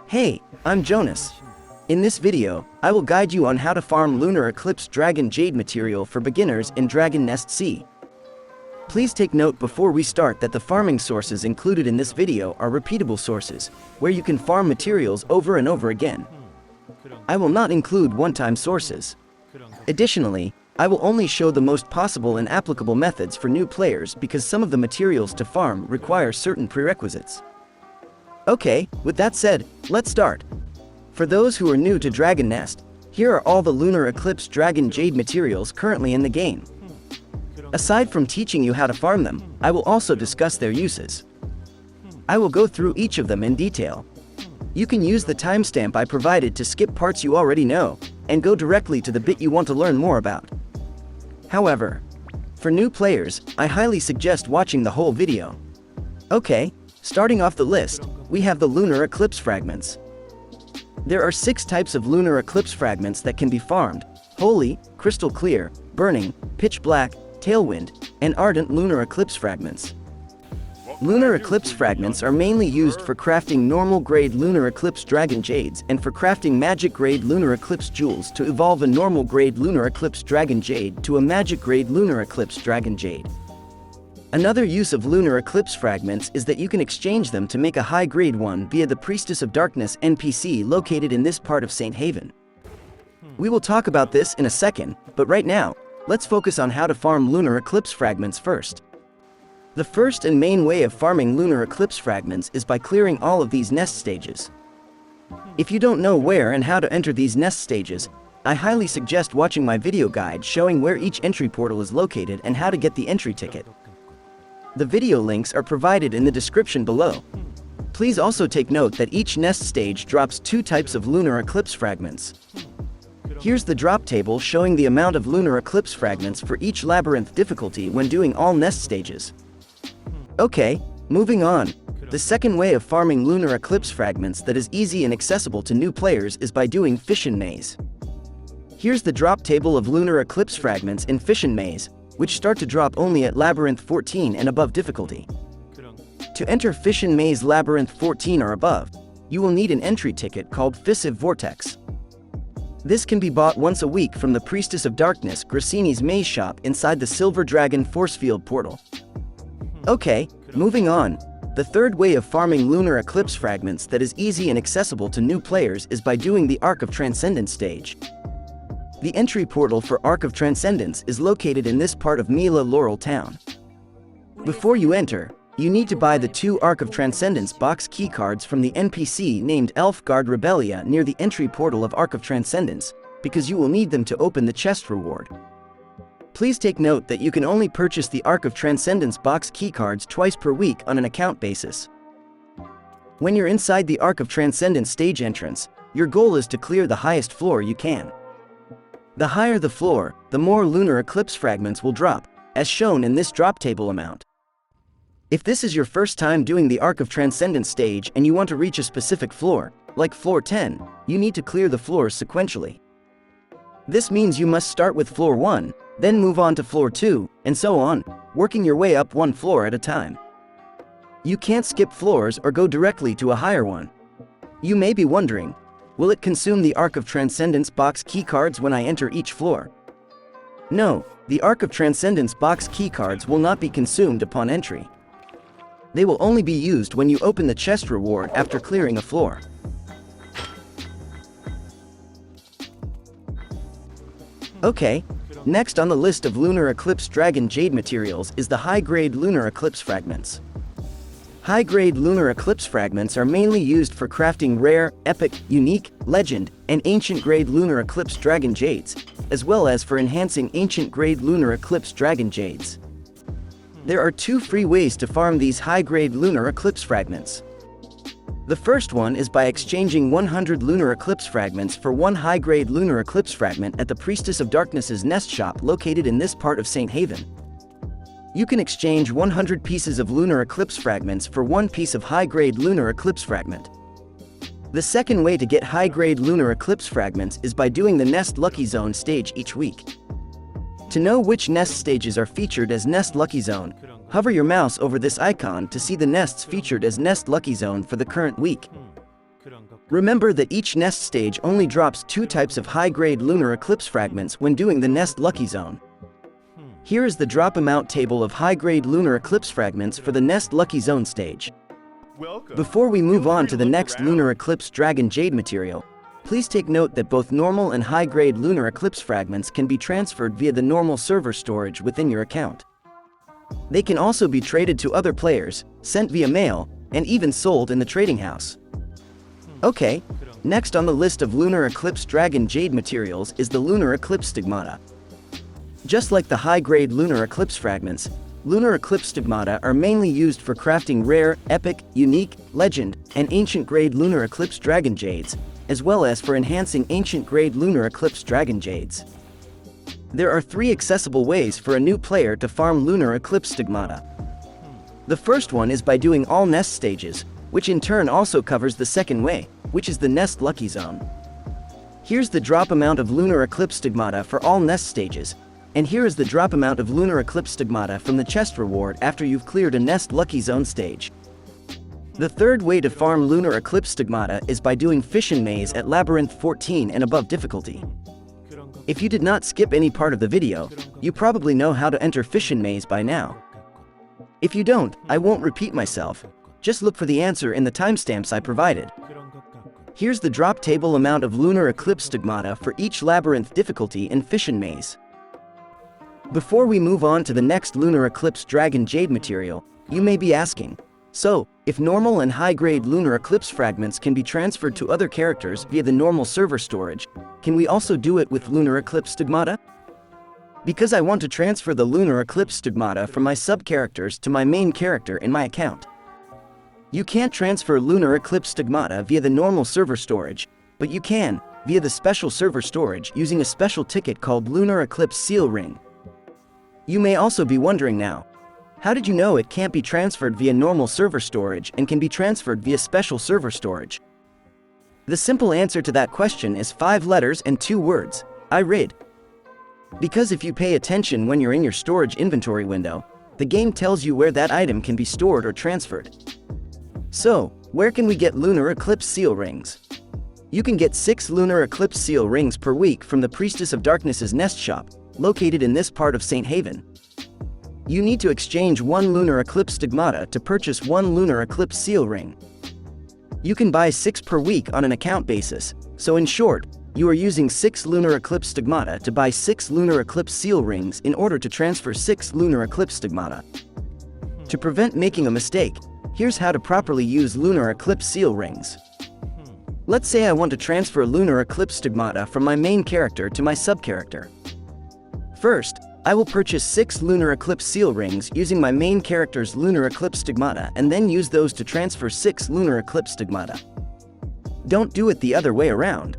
Hey, I'm Jonas. In this video, I will guide you on how to farm Lunar Eclipse Dragon Jade material for beginners in Dragon Nest C. Please take note before we start that the farming sources included in this video are repeatable sources, where you can farm materials over and over again. I will not include one-time sources. Additionally, I will only show the most possible and applicable methods for new players because some of the materials to farm require certain prerequisites. Okay, with that said, let's start. For those who are new to Dragon Nest, here are all the Lunar Eclipse Dragon Jade materials currently in the game. Aside from teaching you how to farm them, I will also discuss their uses. I will go through each of them in detail. You can use the timestamp I provided to skip parts you already know, and go directly to the bit you want to learn more about. However, for new players, I highly suggest watching the whole video. Okay, starting off the list, we have the Lunar Eclipse Fragments. There are 6 types of Lunar Eclipse Fragments that can be farmed: Holy, Crystal Clear, Burning, Pitch Black, Tailwind, and Ardent Lunar Eclipse Fragments. Lunar Eclipse Fragments are mainly used for crafting normal-grade Lunar Eclipse Dragon Jades and for crafting magic-grade Lunar Eclipse Jewels to evolve a normal-grade Lunar Eclipse Dragon Jade to a magic-grade Lunar Eclipse Dragon Jade. Another use of Lunar Eclipse Fragments is that you can exchange them to make a high-grade one via the Priestess of Darkness NPC located in this part of St. Haven. We will talk about this in a second, but right now, let's focus on how to farm Lunar Eclipse Fragments first. The first and main way of farming Lunar Eclipse Fragments is by clearing all of these nest stages. If you don't know where and how to enter these nest stages, I highly suggest watching my video guide showing where each entry portal is located and how to get the entry ticket. The video links are provided in the description below. Please also take note that each nest stage drops 2 types of Lunar Eclipse Fragments. Here's the drop table showing the amount of Lunar Eclipse Fragments for each labyrinth difficulty when doing all nest stages. Okay, moving on. The second way of farming Lunar Eclipse Fragments that is easy and accessible to new players is by doing Fission Maze. Here's the drop table of Lunar Eclipse Fragments in Fission Maze, which start to drop only at Labyrinth 14 and above difficulty. To enter Fission Maze Labyrinth 14 or above, you will need an entry ticket called Fissive Vortex. This can be bought once a week from the Priestess of Darkness Grassini's Maze shop inside the Silver Dragon Forcefield portal. Okay, moving on. The third way of farming Lunar Eclipse Fragments that is easy and accessible to new players is by doing the Arc of Transcendence stage. The entry portal for Arc of Transcendence is located in this part of Mila Laurel Town. Before you enter, you need to buy the 2 Arc of Transcendence box keycards from the NPC named Elfgard Rebelia near the entry portal of Arc of Transcendence, because you will need them to open the chest reward. Please take note that you can only purchase the Arc of Transcendence box keycards twice per week on an account basis. When you're inside the Arc of Transcendence stage entrance, your goal is to clear the highest floor you can. The higher the floor, the more Lunar Eclipse Fragments will drop, as shown in this drop table amount. If this is your first time doing the Arc of Transcendence stage and you want to reach a specific floor, like floor 10, you need to clear the floors sequentially. This means you must start with floor 1, then move on to floor 2, and so on, working your way up one floor at a time. You can't skip floors or go directly to a higher one. You may be wondering, will it consume the Arc of Transcendence box keycards when I enter each floor? No, the Arc of Transcendence box keycards will not be consumed upon entry. They will only be used when you open the chest reward after clearing a floor. Okay, next on the list of Lunar Eclipse Dragon Jade materials is the high-grade Lunar Eclipse Fragments. High-grade Lunar Eclipse Fragments are mainly used for crafting rare, epic, unique, legend, and ancient-grade Lunar Eclipse Dragon Jades, as well as for enhancing ancient-grade Lunar Eclipse Dragon Jades. There are 2 free ways to farm these high-grade Lunar Eclipse Fragments. The first one is by exchanging 100 Lunar Eclipse Fragments for 1 high-grade Lunar Eclipse Fragment at the Priestess of Darkness's Nest shop located in this part of St. Haven. You can exchange 100 pieces of Lunar Eclipse Fragments for 1 piece of high-grade Lunar Eclipse Fragment. The second way to get high-grade Lunar Eclipse Fragments is by doing the Nest Lucky Zone stage each week. To know which nest stages are featured as Nest Lucky Zone, hover your mouse over this icon to see the nests featured as Nest Lucky Zone for the current week. Remember that each nest stage only drops 2 types of high-grade lunar eclipse fragments when doing the nest lucky zone. Here is the drop amount table of high-grade lunar eclipse fragments for the nest lucky zone stage. Before we move on to the next lunar eclipse dragon jade material, please take note that both normal and high-grade lunar eclipse fragments can be transferred via the normal server storage within your account. They can also be traded to other players, sent via mail, and even sold in the trading house. Okay, next on the list of lunar eclipse dragon jade materials is the Lunar Eclipse Stigmata. Just like the high-grade lunar eclipse fragments, lunar eclipse stigmata are mainly used for crafting rare, epic, unique, legend, and ancient-grade lunar eclipse dragon jades, as well as for enhancing ancient-grade lunar eclipse dragon jades. There are 3 accessible ways for a new player to farm lunar eclipse stigmata. The first one is by doing all nest stages, which in turn also covers the second way, which is the nest lucky zone. Here's the drop amount of lunar eclipse stigmata for all nest stages, and here is the drop amount of lunar eclipse stigmata from the chest reward after you've cleared a nest lucky zone stage. The third way to farm lunar eclipse stigmata is by doing Fission maze at labyrinth 14 and above difficulty. If you did not skip any part of the video, you probably know how to enter Fission maze by now. If you don't, I won't repeat myself, just look for the answer in the timestamps I provided. Here's the drop table amount of lunar eclipse stigmata for each labyrinth difficulty in Fission maze. Before we move on to the next lunar eclipse dragon jade material, you may be asking, so, if normal and high-grade lunar eclipse fragments can be transferred to other characters via the normal server storage, can we also do it with lunar eclipse stigmata? Because I want to transfer the lunar eclipse stigmata from my sub-characters to my main character in my account. You can't transfer lunar eclipse stigmata via the normal server storage, but you can, via the special server storage using a special ticket called Lunar Eclipse Seal Ring. You may also be wondering now, how did you know it can't be transferred via normal server storage and can be transferred via special server storage? The simple answer to that question is 5 letters and 2 words, IRID. Because if you pay attention when you're in your storage inventory window, the game tells you where that item can be stored or transferred. So, where can we get Lunar Eclipse Seal Rings? You can get 6 Lunar Eclipse Seal Rings per week from the Priestess of Darkness's Nest Shop, located in this part of St. Haven. You need to exchange 1 Lunar Eclipse Stigmata to purchase 1 Lunar Eclipse Seal Ring. You can buy 6 per week on an account basis, so in short, you are using 6 Lunar Eclipse Stigmata to buy 6 Lunar Eclipse Seal Rings in order to transfer 6 Lunar Eclipse Stigmata. To prevent making a mistake, here's how to properly use Lunar Eclipse Seal Rings. Let's say I want to transfer Lunar Eclipse Stigmata from my main character to my sub-character. First, I will purchase 6 Lunar Eclipse Seal Rings using my main character's Lunar Eclipse Stigmata and then use those to transfer 6 Lunar Eclipse Stigmata. Don't do it the other way around.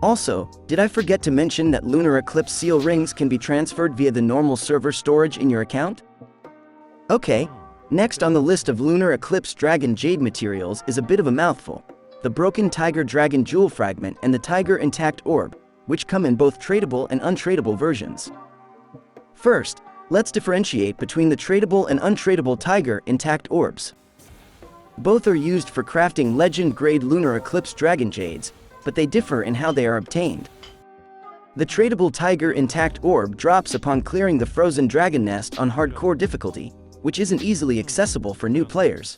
Also, did I forget to mention that Lunar Eclipse Seal Rings can be transferred via the normal server storage in your account? Okay, next on the list of Lunar Eclipse Dragon Jade materials is a bit of a mouthful, the Broken Tiger Dragon Jewel Fragment and the Tiger Intact Orb, which come in both tradable and untradable versions. First, let's differentiate between the tradable and untradable Tiger Intact Orbs. Both are used for crafting legend-grade Lunar Eclipse Dragon Jades, but they differ in how they are obtained. The tradable Tiger Intact Orb drops upon clearing the Frozen Dragon Nest on hardcore difficulty, which isn't easily accessible for new players.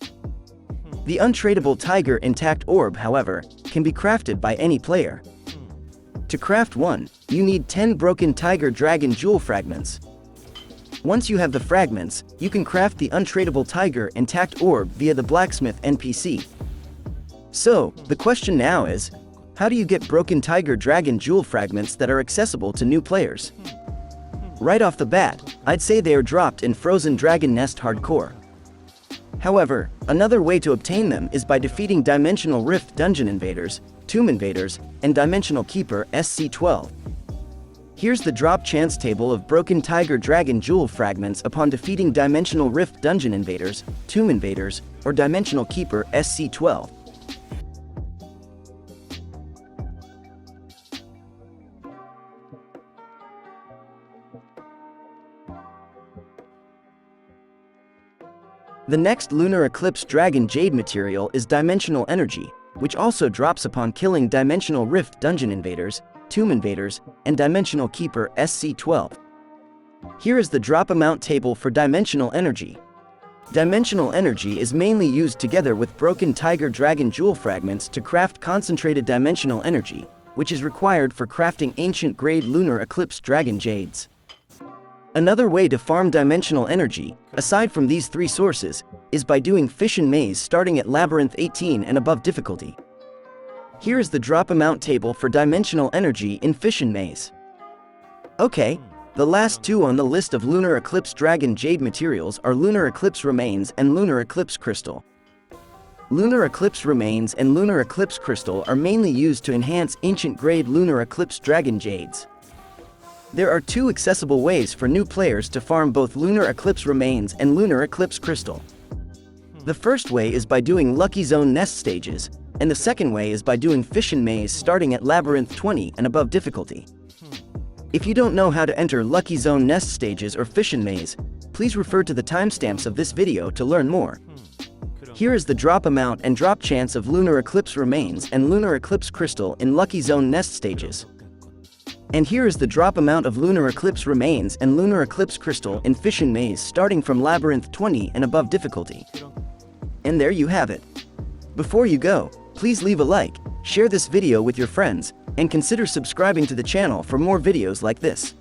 The untradable Tiger Intact Orb, however, can be crafted by any player. To craft one, you need 10 broken Tiger Dragon Jewel Fragments. Once you have the fragments, you can craft the untradable Tiger Intact Orb via the Blacksmith NPC. So, the question now is, how do you get broken Tiger Dragon Jewel Fragments that are accessible to new players? Right off the bat, I'd say they are dropped in Frozen Dragon Nest Hardcore. However, another way to obtain them is by defeating Dimensional Rift Dungeon Invaders, Tomb Invaders, and Dimensional Keeper SC12. Here's the drop chance table of Broken Tiger Dragon Jewel Fragments upon defeating Dimensional Rift Dungeon Invaders, Tomb Invaders, or Dimensional Keeper SC12. The next Lunar Eclipse Dragon Jade material is Dimensional Energy, which also drops upon killing Dimensional Rift Dungeon Invaders, Tomb Invaders, and Dimensional Keeper SC12. Here is the drop amount table for Dimensional Energy. Dimensional Energy is mainly used together with Broken Tiger Dragon Jewel Fragments to craft concentrated Dimensional Energy, which is required for crafting Ancient Grade Lunar Eclipse Dragon Jades. Another way to farm Dimensional Energy, aside from these three sources, is by doing Fission Maze starting at Labyrinth 18 and above difficulty. Here is the drop amount table for Dimensional Energy in Fission Maze. Okay, the last two on the list of Lunar Eclipse Dragon Jade materials are Lunar Eclipse Remains and Lunar Eclipse Crystal. Lunar Eclipse Remains and Lunar Eclipse Crystal are mainly used to enhance Ancient Grade Lunar Eclipse Dragon Jades. There are two accessible ways for new players to farm both Lunar Eclipse Remains and Lunar Eclipse Crystal. The first way is by doing Lucky Zone Nest stages, and the second way is by doing Fission Maze starting at Labyrinth 20 and above difficulty. If you don't know how to enter Lucky Zone Nest stages or Fission Maze, please refer to the timestamps of this video to learn more. Here is the drop amount and drop chance of Lunar Eclipse Remains and Lunar Eclipse Crystal in Lucky Zone Nest stages. And here is the drop amount of Lunar Eclipse Remains and Lunar Eclipse Crystal in Fission Maze starting from Labyrinth 20 and above difficulty. And there you have it. Before you go, please leave a like, share this video with your friends, and consider subscribing to the channel for more videos like this.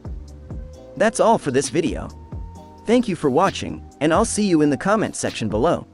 That's all for this video. Thank you for watching, and I'll see you in the comment section below.